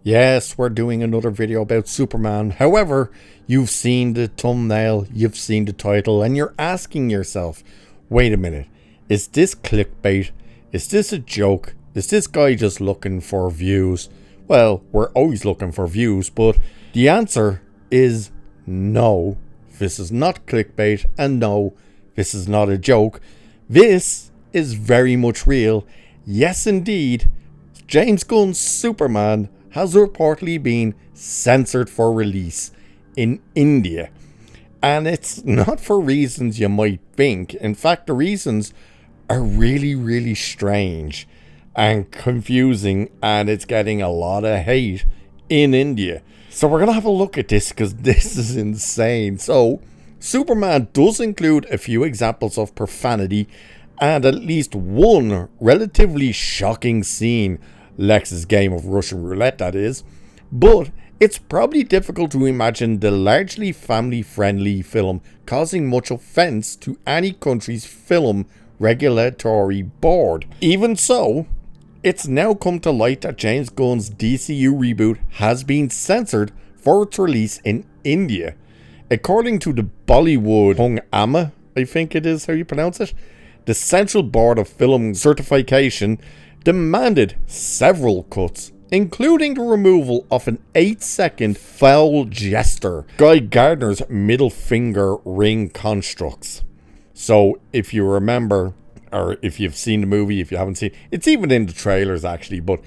Yes, we're doing another video about Superman. However, you've seen the thumbnail, you've seen the title, and you're asking yourself, wait a minute, is this clickbait? Is this a joke? Is this guy just looking for views? Well, we're always looking for views, but the answer is no. This is not clickbait, and no, this is not a joke. This is very much real. Yes, indeed, James Gunn's Superman has reportedly been censored for release in India. And it's not for reasons you might think. In fact, the reasons are really strange and confusing, and it's getting a lot of hate in India. So we're going to have a look at this because this is insane. So Superman does include a few examples of profanity and at least one relatively shocking scene. Lex's game of Russian roulette, that is. But it's probably difficult to imagine the largely family-friendly film causing much offence to any country's film regulatory board. Even so, it's now come to light that James Gunn's DCU reboot has been censored for its release in India. According to the Bollywood Hungama, I think it is how you pronounce it, the Central Board of Film Certification demanded several cuts, including the removal of an 8-second foul gesture, Guy Gardner's middle finger ring constructs. So if you remember, or if you've seen the movie, if you haven't seen, it's even in the trailers actually, but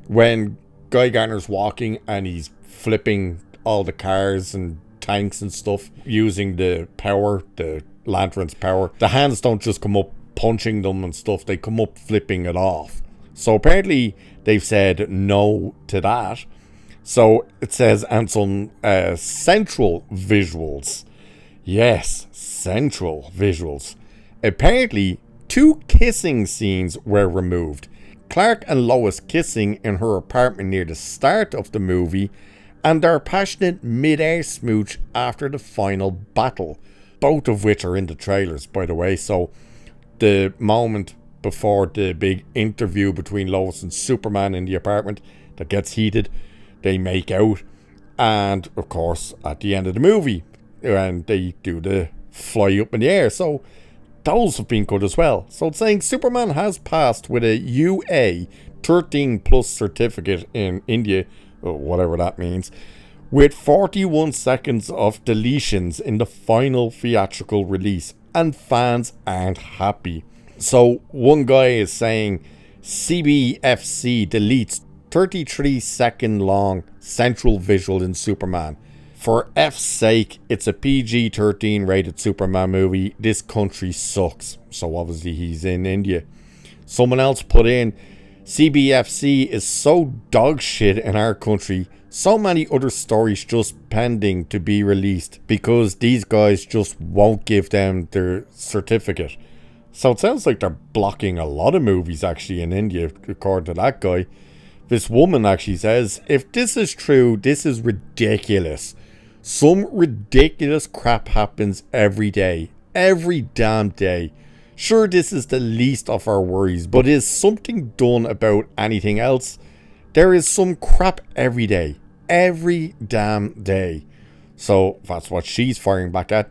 when Guy Gardner's walking and he's flipping all the cars and tanks and stuff using the power, the lantern's power, the hands don't just come up punching them and stuff, they come up flipping it off. So apparently they've said no to that. So it says, and some central visuals. Yes, central visuals. Apparently 2 kissing scenes were removed. Clark and Lois kissing in her apartment near the start of the movie, and their passionate mid-air smooch after the final battle. Both of which are in the trailers, by the way. So the moment before the big interview between Lois and Superman in the apartment that gets heated, they make out, and of course at the end of the movie, and they do the fly up in the air. So those have been good as well. So it's saying Superman has passed with a UA 13 plus certificate in India, or whatever that means, with 41 seconds of deletions in the final theatrical release, and fans aren't happy. So one guy is saying CBFC deletes 33-second long central visual in Superman. For F's sake, it's a PG-13 rated Superman movie. This country sucks. So obviously he's in India. Someone else put in, CBFC is so dog shit in our country. So many other stories just pending to be released because these guys just won't give them their certificate. So it sounds like they're blocking a lot of movies actually in India, according to that guy. This woman actually says, if this is true, this is ridiculous. Some ridiculous crap happens every day. Every damn day. Sure, this is the least of our worries, but is something done about anything else? There is some crap every day. Every damn day. So that's what she's firing back at.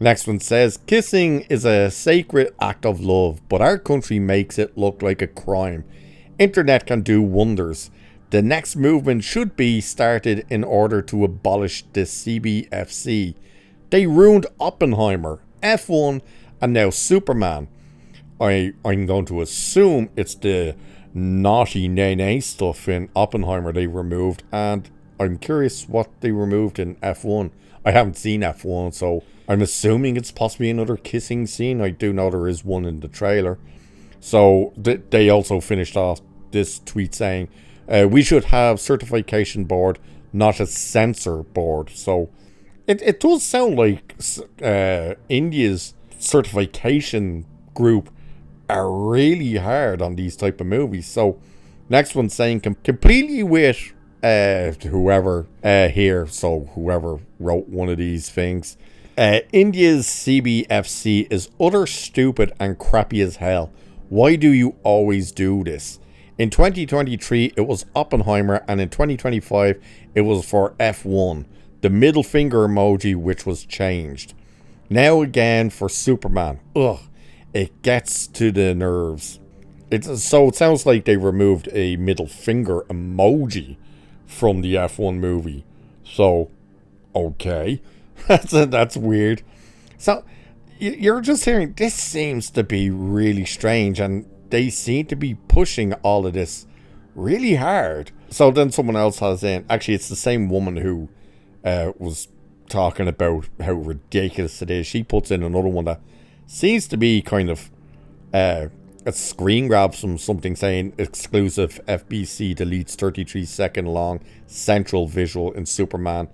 Next one says, kissing is a sacred act of love, but our country makes it look like a crime. Internet can do wonders. The next movement should be started in order to abolish the CBFC. They ruined Oppenheimer, F1, and now Superman. I'm going to assume it's the naughty nay stuff in Oppenheimer they removed, and I'm curious what they removed in F1. I haven't seen F1, so I'm assuming it's possibly another kissing scene. I do know there is one in the trailer. So they also finished off this tweet saying, we should have certification board, not a censor board. So it does sound like India's certification group are really hard on these type of movies. So next one saying, completely with whoever here, so whoever wrote one of these things, India's CBFC is utter stupid and crappy as hell. Why do you always do this? In 2023, it was Oppenheimer, and in 2025, it was for F1, the middle finger emoji, which was changed. Now again for Superman. Ugh, it gets to the nerves. So it sounds like they removed a middle finger emoji from the F1 movie. So, okay, that's weird. So you're just hearing, this seems to be really strange, and they seem to be pushing all of this really hard. So then someone else has in, actually it's the same woman who was talking about how ridiculous it is. She puts in another one that seems to be kind of a screen grab from something saying exclusive FBC deletes 33-second long central visual in Superman,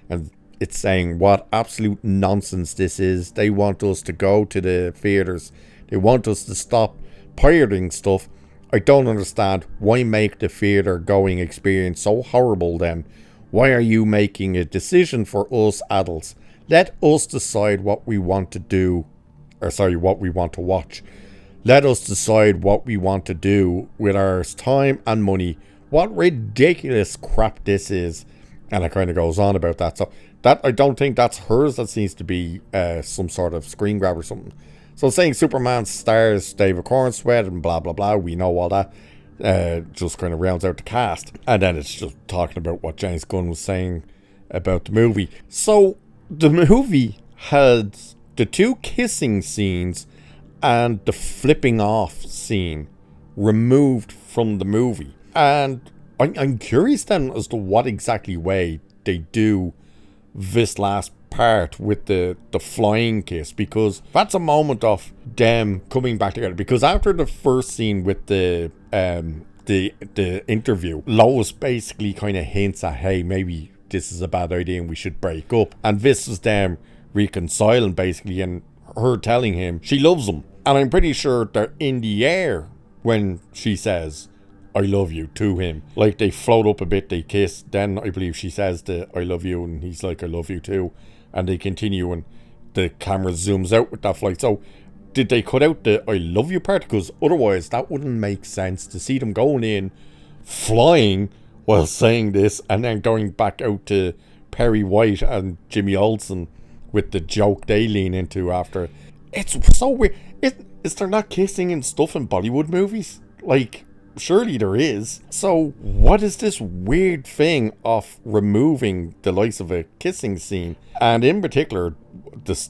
and it's saying what absolute nonsense this is. They want us to go to the theaters. They want us to stop pirating stuff. I don't understand. Why make the theater going experience so horrible then? Why are you making a decision for us adults? Let us decide what we want to do. What we want to watch. Let us decide what we want to do with our time and money. What ridiculous crap this is. And it kind of goes on about that. So that, I don't think that's hers. That seems to be some sort of screen grab or something. So saying Superman stars David Cornsweet and blah, blah, blah. We know all that. Just kind of rounds out the cast. And then it's just talking about what James Gunn was saying about the movie. So the movie had the two kissing scenes and the flipping off scene removed from the movie. And I'm curious then as to what exactly way they do this last part with the flying kiss, because that's a moment of them coming back together. Because after the first scene with the interview, Lois basically kind of hints at, hey, maybe this is a bad idea and we should break up. And this is them reconciling basically, and her telling him she loves him. And I'm pretty sure they're in the air when she says I love you to him. Like, they float up a bit, they kiss, then I believe she says the I love you, and he's like I love you too, and they continue, and the camera zooms out with that flight. So did they cut out the I love you part? Because otherwise that wouldn't make sense to see them going in flying while saying this, and then going back out to Perry White and Jimmy Olsen with the joke they lean into after. It's so weird. Is there not kissing and stuff in Bollywood movies? Like, surely there is. So what is this weird thing of removing the likes of a kissing scene? And in particular,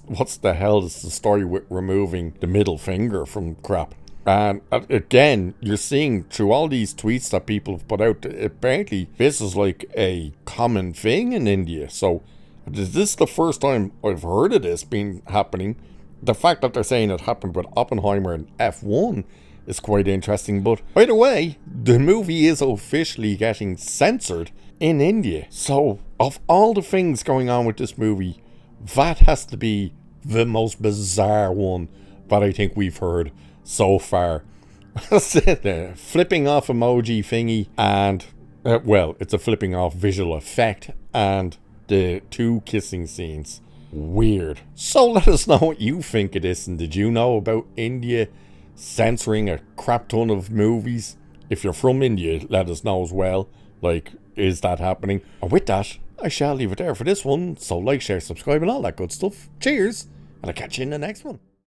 what's the hell is the story with removing the middle finger from crap? And again, you're seeing through all these tweets that people have put out, apparently this is like a common thing in India. So is this the first time I've heard of this being happening? The fact that they're saying it happened with Oppenheimer and F1 is quite interesting. But either way, the movie is officially getting censored in India. So of all the things going on with this movie, that has to be the most bizarre one that I think we've heard so far. The flipping off emoji thingy, and well, it's a flipping off visual effect, and the two kissing scenes. Weird. So let us know what you think of this, and did you know about India censoring a crap ton of movies? If you're from India, let us know as well. Like, is that happening? And with that, I shall leave it there for this one. So like, share, subscribe and all that good stuff. Cheers, and I'll catch you in the next one.